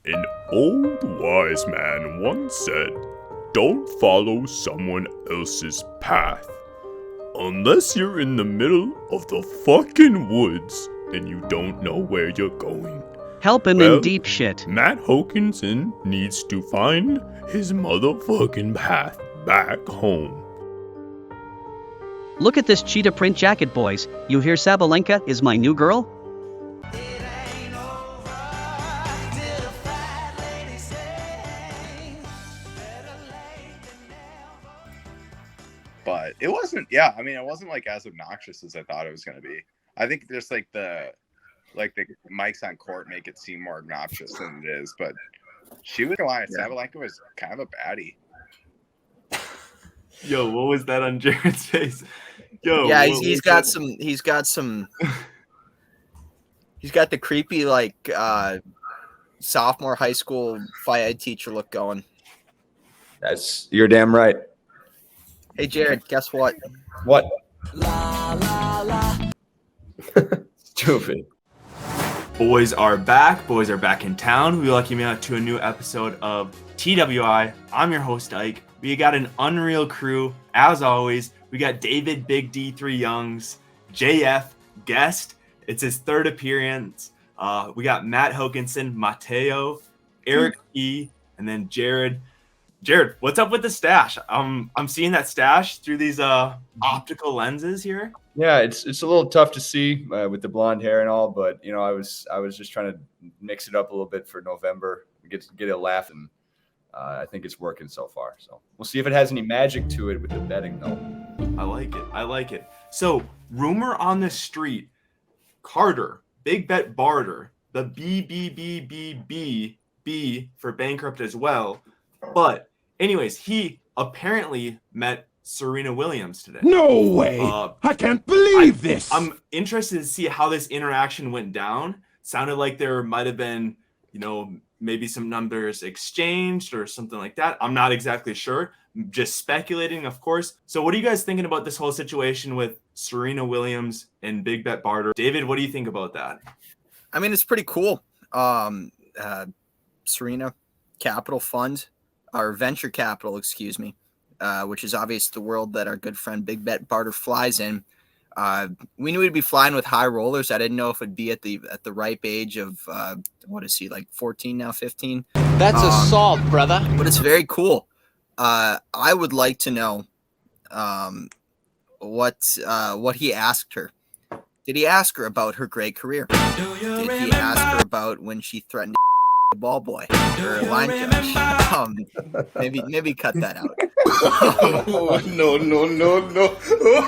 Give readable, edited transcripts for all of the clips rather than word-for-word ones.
An old wise man once said, "Don't follow someone else's path. Unless you're in the middle of the fucking woods and you don't know where you're going." Help him Well, in deep shit. Matt Hokinson needs to find his motherfucking path back home. Look at this cheetah print jacket, boys. You hear Sabalenka is my new girl? But it wasn't, it wasn't like as obnoxious as I thought it was going to be. I think just like the mics on court make it seem more obnoxious than it is. But she was lying. Sabalenka was kind of a baddie. Yo, what was that on Jared's face? Yo, yeah, he's got the creepy sophomore high school phy ed teacher look going. You're damn right. Hey Jared, guess what? What? La la la. Stupid. Boys are back. Boys are back in town. We welcome you out to a new episode of TWI. I'm your host, Ike. We got an unreal crew. As always, we got David Big D3 Youngs, JF, guest. It's his third appearance. We got Matt Hokinson, Mateo, Eric E, and then Jared. Jared, what's up with the stash? I'm seeing that stash through these optical lenses here. Yeah, it's a little tough to see with the blonde hair and all, but I was just trying to mix it up a little bit for November, get a laugh, and I think it's working so far. So we'll see if it has any magic to it with the betting, though. I like it. So rumor on the street, Carter, Big Bet Barter, the B for bankrupt as well, but. Anyways, he apparently met Serena Williams today. No way! I can't believe this! I'm interested to see how this interaction went down. Sounded like there might have been, maybe some numbers exchanged or something like that. I'm not exactly sure. Just speculating, of course. So what are you guys thinking about this whole situation with Serena Williams and Big Bet Barter? David, what do you think about that? I mean, it's pretty cool. Serena Capital Fund. Our venture capital, which is obviously the world that our good friend Big Bet Barter flies in. We knew he'd be flying with high rollers. I didn't know if it'd be at the ripe age of what is he, like 14 now, 15? That's assault, brother. But it's very cool. I would like to know what he asked her. Did he ask her about her great career? Did he ask her about when she threatened a ball boy or a line judge? Maybe cut that out. No.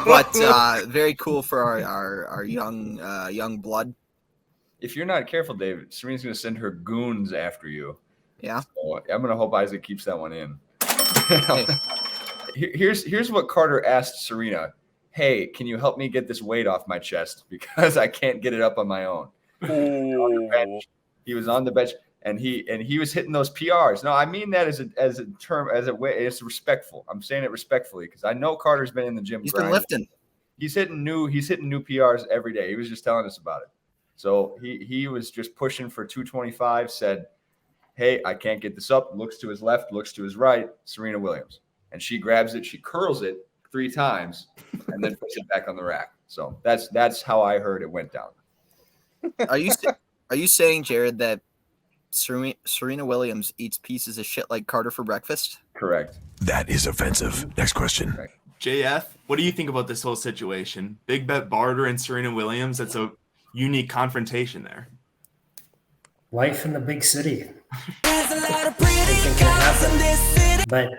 But very cool for our young blood. If you're not careful, David, Serena's going to send her goons after you. Yeah. So I'm going to hope Isaac keeps that one in. Here's what Carter asked Serena. Hey, can you help me get this weight off my chest because I can't get it up on my own? He was on the bench. And he was hitting those PRs. No, I mean that as a term, as a way. It's respectful. I'm saying it respectfully because I know Carter's been in the gym. He's been lifting. He's hitting new PRs every day. He was just telling us about it. So he was just pushing for 225. Said, "Hey, I can't get this up." Looks to his left, looks to his right. Serena Williams, and she grabs it. She curls it 3 times, and then puts it back on the rack. So that's how I heard it went down. Are you saying, Jared, that Serena Williams eats pieces of shit like Carter for breakfast? Correct. That is offensive. Next question. Correct. JF, what do you think about this whole situation? Big Bet Barter and Serena Williams, that's a unique confrontation there. Life in the big city. But,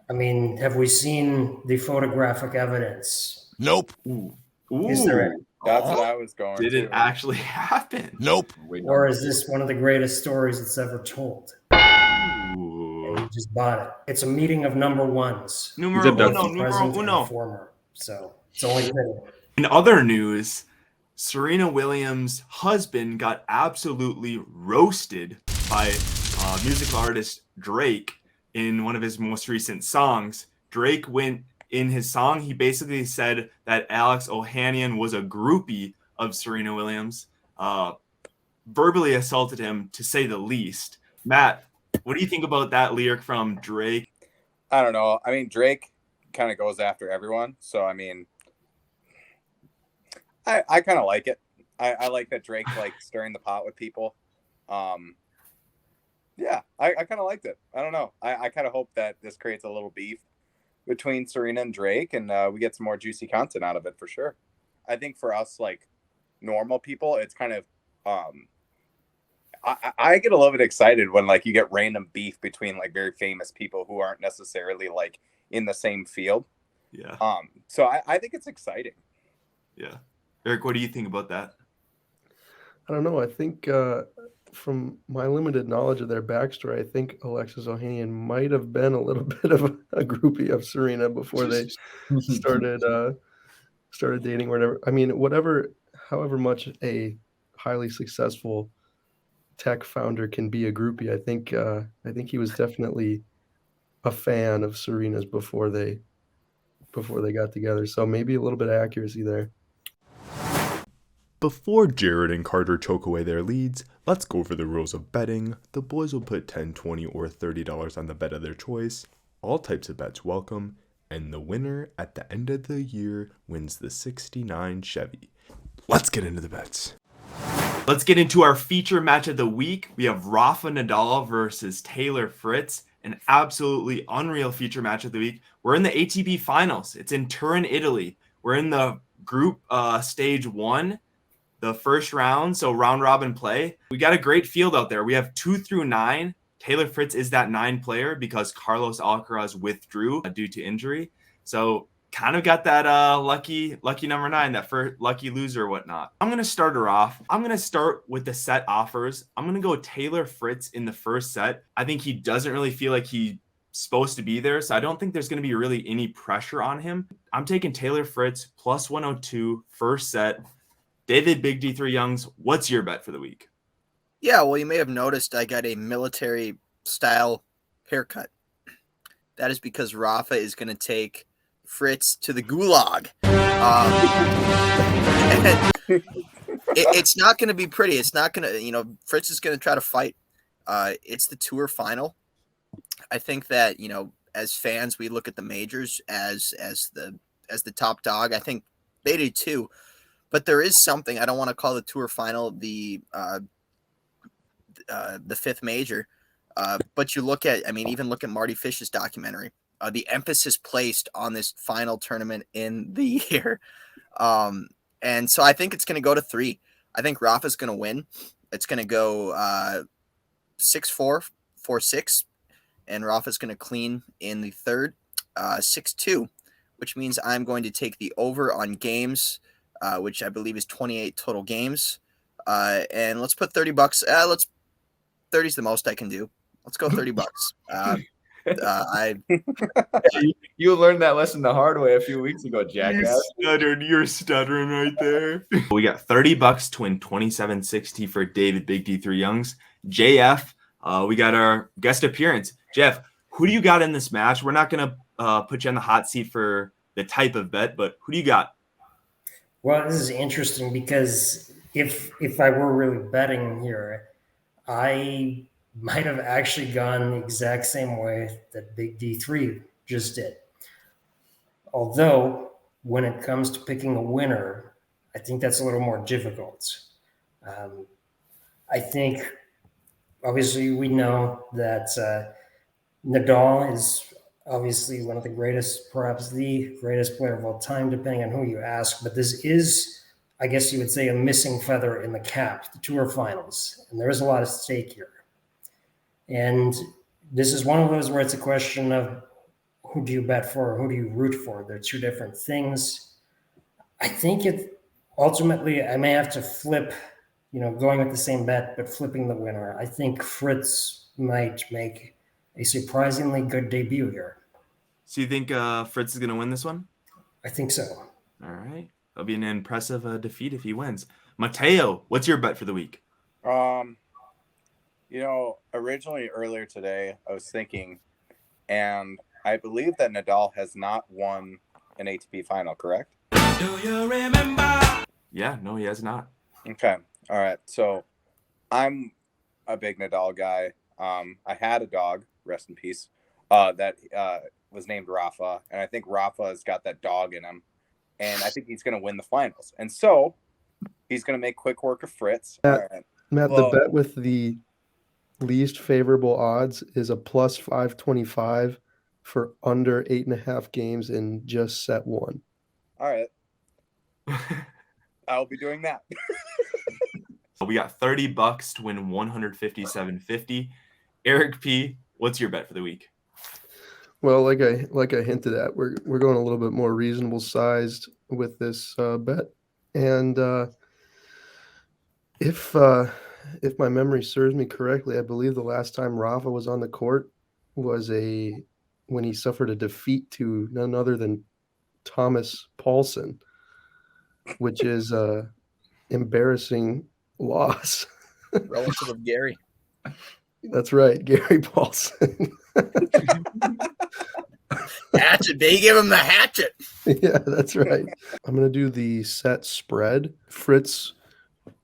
I mean, have we seen the photographic evidence? Nope. Ooh. Is there any? That's what I was going Did to. it actually happen? Nope. Or is this one of the greatest stories that's ever told? Ooh. And you just bought it. It's a meeting of number ones. Numero uno. Former. So it's only fitting. In other news, Serena Williams' husband got absolutely roasted by musical artist Drake in one of his most recent songs. Drake went in his song, he basically said that Alex Ohanian was a groupie of Serena Williams. verbally assaulted him, to say the least. Matt, what do you think about that lyric from Drake? I don't know. I mean, Drake kind of goes after everyone. So, I mean, I kind of like it. I like that Drake like stirring the pot with people. Yeah, I kind of liked it. I don't know. I kind of hope that this creates a little beef between Serena and Drake, and we get some more juicy content out of it for sure. I think for us, like normal people, it's kind of I get a little bit excited when like you get random beef between like very famous people who aren't necessarily like in the same field. Yeah. So I think it's exciting. Yeah. Eric, what do you think about that? I don't know. I think from my limited knowledge of their backstory, I think Alexis Ohanian might have been a little bit of a groupie of Serena before they started dating or whatever. I mean, however much a highly successful tech founder can be a groupie, I think he was definitely a fan of Serena's before they got together. So maybe a little bit of accuracy there. Before Jared and Carter choke away their leads, let's go over the rules of betting. The boys will put $10, $20, or $30 on the bet of their choice. All types of bets welcome, and the winner at the end of the year wins the '69 Chevy. Let's get into the bets. Let's get into our feature match of the week. We have Rafa Nadal versus Taylor Fritz, an absolutely unreal feature match of the week. We're in the ATP Finals. It's in Turin, Italy. We're in the group stage 1. The first round, so round robin play. We got a great field out there. We have 2 through 9. Taylor Fritz is that 9 player because Carlos Alcaraz withdrew due to injury. So kind of got that lucky number 9, that first lucky loser or whatnot. I'm going to start her off. I'm going to start with the set offers. I'm going to go Taylor Fritz in the first set. I think he doesn't really feel like he's supposed to be there, so I don't think there's going to be really any pressure on him. I'm taking Taylor Fritz plus 102 first set. David Big D3 Youngs, what's your bet for the week? Yeah, well, you may have noticed I got a military style haircut. That is because Rafa is going to take Fritz to the gulag. It's not going to be pretty. It's not going to, Fritz is going to try to fight. It's the tour final. I think that, as fans, we look at the majors as the top dog. I think they do too. But there is something, I don't want to call the tour final the fifth major, but you look at, even look at Marty Fish's documentary, the emphasis placed on this final tournament in the year. And so I think it's going to go to 3. I think Rafa's going to win. It's going to go 6-4, 4-6, and Rafa's going to clean in the third, 6-2, which means I'm going to take the over on games, which I believe is 28 total games. And let's put $30. 30's the most I can do. Let's go $30. You learned that lesson the hard way a few weeks ago, jackass. You're stuttering right there. We got $30 to win $27.60 for David Big D3 Youngs. JF, we got our guest appearance. Jeff, who do you got in this match? We're not going to put you on the hot seat for the type of bet, but who do you got? Well, this is interesting because if I were really betting here, I might have actually gone the exact same way that Big D3 just did. Although, when it comes to picking a winner, I think that's a little more difficult. I think, obviously, we know that Nadal is obviously one of the greatest, perhaps the greatest player of all time, depending on who you ask. But this is, I guess you would say, a missing feather in the cap, the tour finals. And there is a lot at stake here. And this is one of those where it's a question of who do you bet for, who do you root for? They're two different things. I think ultimately I may have to flip, going with the same bet, but flipping the winner. I think Fritz might make a surprisingly good debut here. So you think Fritz is going to win this one? I think so. All right. That'll be an impressive defeat if he wins. Mateo, what's your bet for the week? Originally earlier today, I was thinking, and I believe that Nadal has not won an ATP final, correct? Do you remember? Yeah, no, he has not. Okay. All right. So I'm a big Nadal guy. I had a dog, rest in peace, that was named Rafa, and I think Rafa has got that dog in him, and I think he's going to win the finals. And so he's going to make quick work of Fritz. Matt, the bet with the least favorable odds is a plus 525 for under 8.5 games in just set one. All right. I'll be doing that. We got $30 to win $157.50. Eric P., what's your bet for the week? Well, like I hinted at, we're going a little bit more reasonable sized with this bet, and if my memory serves me correctly, I believe the last time Rafa was on the court was when he suffered a defeat to none other than Thomas Paulson, which is a embarrassing loss. Relative of Gary. That's right, Gary Paulson. Hatchet, they gave him the hatchet. Yeah, that's right. I'm going to do the set spread. Fritz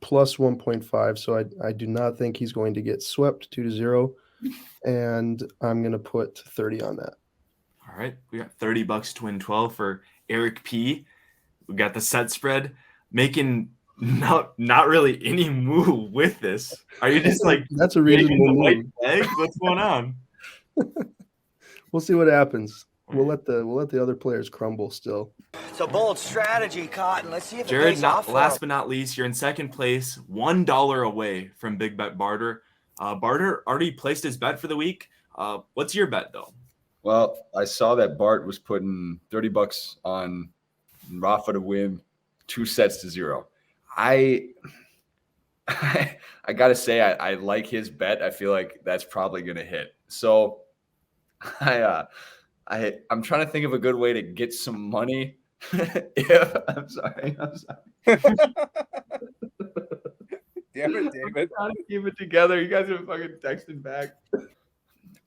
plus 1.5, so I do not think he's going to get swept 2-0, and I'm going to put 30 on that. All right, we got $30 to win 12 for Eric P. We got the set spread, making not really any move with this. Are you just like that's a reasonable move? What's going on? We'll see what happens. We'll let the other players crumble still. It's a bold strategy, Cotton. Let's see if Jared, it pays off. last but not least, you're in second place, $1 away from Big Bet Barter. Barter already placed his bet for the week. What's your bet though? Well, I saw that Bart was putting $30 on Rafa to win 2-0. I gotta say I like his bet. I feel like that's probably gonna hit. So I'm trying to think of a good way to get some money. I'm sorry. Damn it, David. I'm trying to keep it together. You guys are fucking texting back.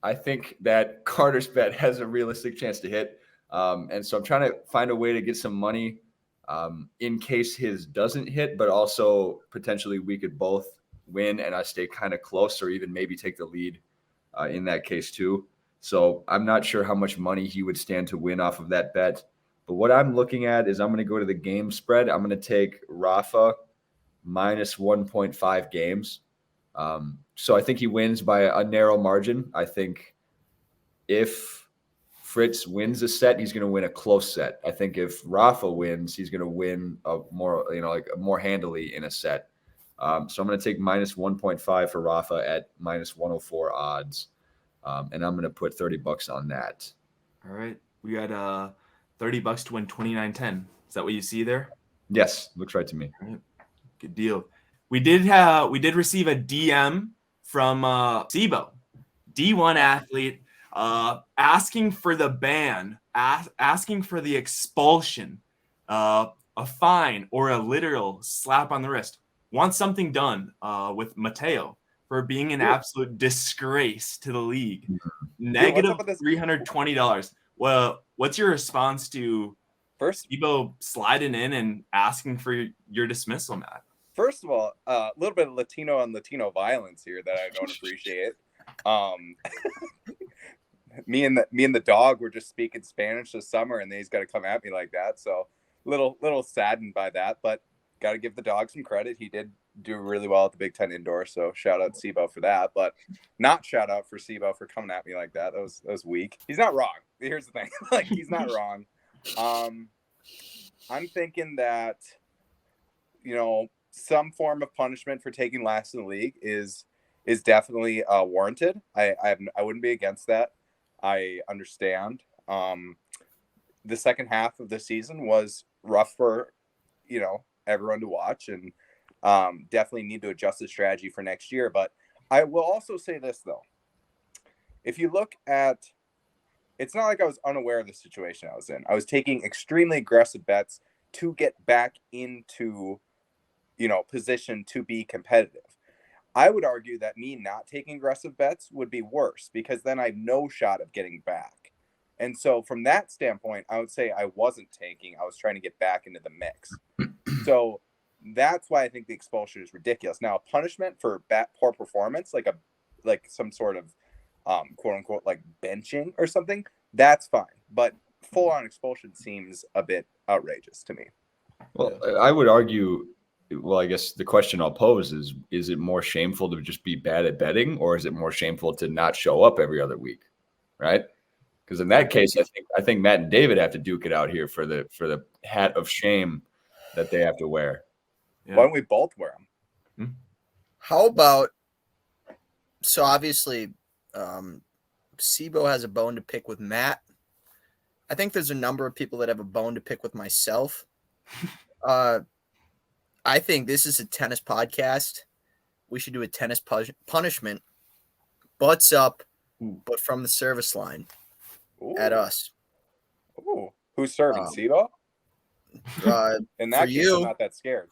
I think that Carter's bet has a realistic chance to hit. And so I'm trying to find a way to get some money in case his doesn't hit, but also potentially we could both win and I stay kind of close or even maybe take the lead in that case too. So I'm not sure how much money he would stand to win off of that bet. But what I'm looking at is I'm going to go to the game spread. I'm going to take Rafa minus 1.5 games. So I think he wins by a narrow margin. I think if Fritz wins a set, he's going to win a close set. I think if Rafa wins, he's going to win more handily in a set. So I'm going to take minus 1.5 for Rafa at minus 104 odds. And I'm going to put $30 on that. All right. We got $30 to win $29.10. Is that what you see there? Yes. Looks right to me. All right. Good deal. We did receive a DM from Sebo, D1 athlete, asking for the ban, asking for the expulsion, a fine, or a literal slap on the wrist. Wants something done with Mateo for being an absolute disgrace to the league. Negative $320. Well, what's your response to Sebo sliding in and asking for your dismissal, Matt? First of all, a little bit of Latino on Latino violence here that I don't appreciate. Me and the dog were just speaking Spanish this summer, and then he's got to come at me like that. So little saddened by that, but got to give the dog some credit. He did do really well at the Big Ten indoor, so shout out Sebo for that. But not shout out for Sebo for coming at me like that. That was weak. He's not wrong. Here's the thing, like he's not wrong. I'm thinking that some form of punishment for taking last in the league is definitely warranted. I wouldn't be against that. I understand. The second half of the season was rough for everyone to watch, and definitely need to adjust the strategy for next year. But I will also say this though: if you look at, it's not like I was unaware of the situation I was in. I was taking extremely aggressive bets to get back into position to be competitive. I would argue that me not taking aggressive bets would be worse because then I have no shot of getting back. And so from that standpoint, I would say I wasn't tanking. I was trying to get back into the mix. So that's why I think the expulsion is ridiculous. Now, a punishment for poor performance, like some sort of quote unquote like benching or something, that's fine. But full on expulsion seems a bit outrageous to me. Well, I would argue. Well, I guess the question I'll pose is it more shameful to just be bad at betting, or is it more shameful to not show up every other week? Right? Because in that case, I think Matt and David have to duke it out here for the hat of shame that they have to wear. Yeah. Why don't we both wear them? How about, so obviously Sebo has a bone to pick with Matt. I think there's a number of people that have a bone to pick with myself. I think this is a tennis podcast. We should do a tennis punishment. Butts up, but from the service line. Ooh. At us. Ooh. Who's serving? Sebo? In that case, I'm not that scared.